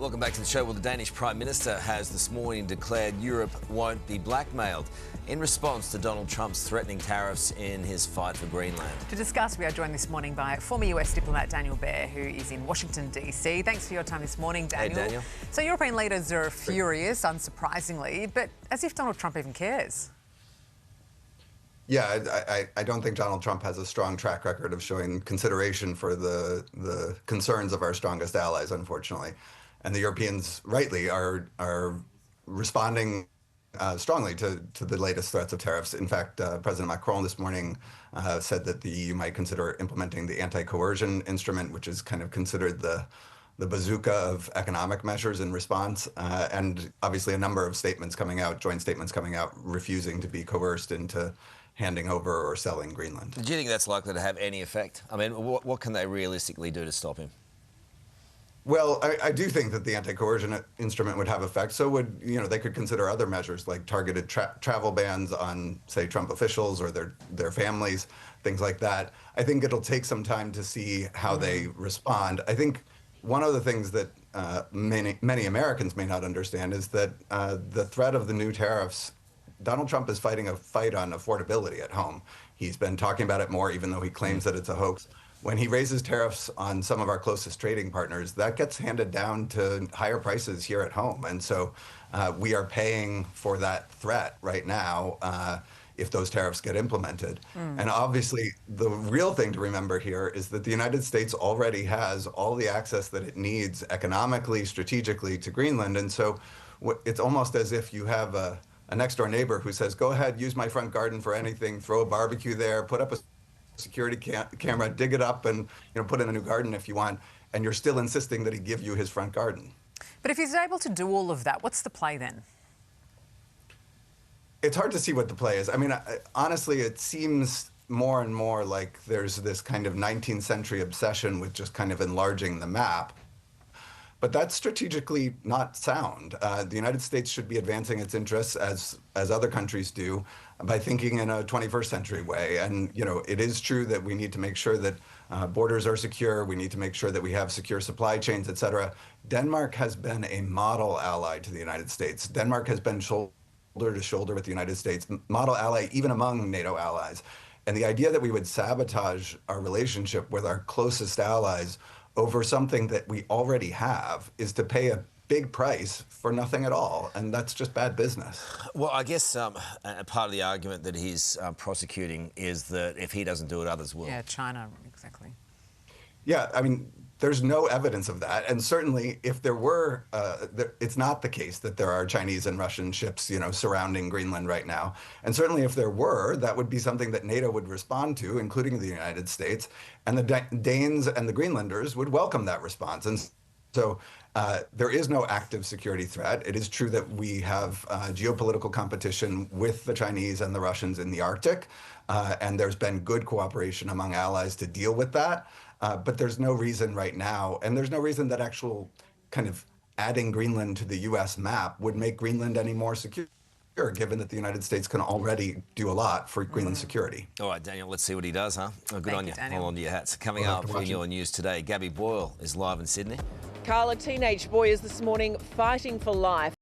Welcome back to the show. Well, the Danish Prime Minister has this morning declared Europe won't be blackmailed in response to Donald Trump's threatening tariffs in his fight for Greenland. To discuss, we are joined this morning by former US diplomat Daniel Baer, who is in Washington, D.C. Thanks for your time this morning, Daniel. Hey, Daniel. So European leaders are furious, unsurprisingly, but as if Donald Trump even cares. Yeah, I don't think Donald Trump has a strong track record of showing consideration for the concerns of our strongest allies, unfortunately. And the Europeans, rightly, are responding strongly to the latest threats of tariffs. In fact, President Macron this morning said that the EU might consider implementing the anti-coercion instrument, which is kind of considered the bazooka of economic measures in response. And obviously a number of statements coming out, joint statements coming out, refusing to be coerced into handing over or selling Greenland. Do you think that's likely to have any effect? I mean, what can they realistically do to stop him? Well, I do think that the anti-coercion instrument would have effect. So would, they could consider other measures like targeted travel bans on, say, Trump officials or their families, things like that. I think it'll take some time to see how they respond. I think one of the things that many Americans may not understand is that the threat of the new tariffs, Donald Trump is fighting a fight on affordability at home. He's been talking about it more, even though he claims that it's a hoax. When he raises tariffs on some of our closest trading partners, that gets handed down to higher prices here at home. And so we are paying for that threat right now if those tariffs get implemented. And obviously, the real thing to remember here is that the United States already has all the access that it needs economically, strategically to Greenland. And so it's almost as if you have a next door neighbor who says, go ahead, use my front garden for anything, throw a barbecue there, put up a security camera, dig it up and put in a new garden if you want, and you're still insisting that he give you his front garden. But if he's able to do all of that, what's the play then? It's hard to see what the play is. I mean, honestly, it seems more and more like there's this kind of 19th century obsession with just kind of enlarging the map. But that's strategically not sound. The United States should be advancing its interests, as other countries do, by thinking in a 21st century way. And it is true that we need to make sure that borders are secure. We need to make sure that we have secure supply chains, et cetera. Denmark has been a model ally to the United States. Denmark has been shoulder to shoulder with the United States, model ally even among NATO allies. And the idea that we would sabotage our relationship with our closest allies over something that we already have is to pay a big price for nothing at all, and that's just bad business. Well, I guess part of the argument that he's prosecuting is that if he doesn't do it, others will. Yeah, China, exactly. Yeah, I mean, there's no evidence of that, and certainly if there were, it's not the case that there are Chinese and Russian ships, surrounding Greenland right now. And certainly if there were, that would be something that NATO would respond to, including the United States, and the Danes and the Greenlanders would welcome that response. And so there is no active security threat. It is true that we have geopolitical competition with the Chinese and the Russians in the Arctic, and there's been good cooperation among allies to deal with that. But there's no reason right now, and there's no reason that actual kind of adding Greenland to the U.S. map would make Greenland any more secure, given that the United States can already do a lot for Greenland's security. All right, Daniel, let's see what he does, huh? Oh, good on you. Daniel. Hold on to your hats. Coming up in your news today, Gabby Boyle is live in Sydney. Carl, a teenage boy is this morning fighting for life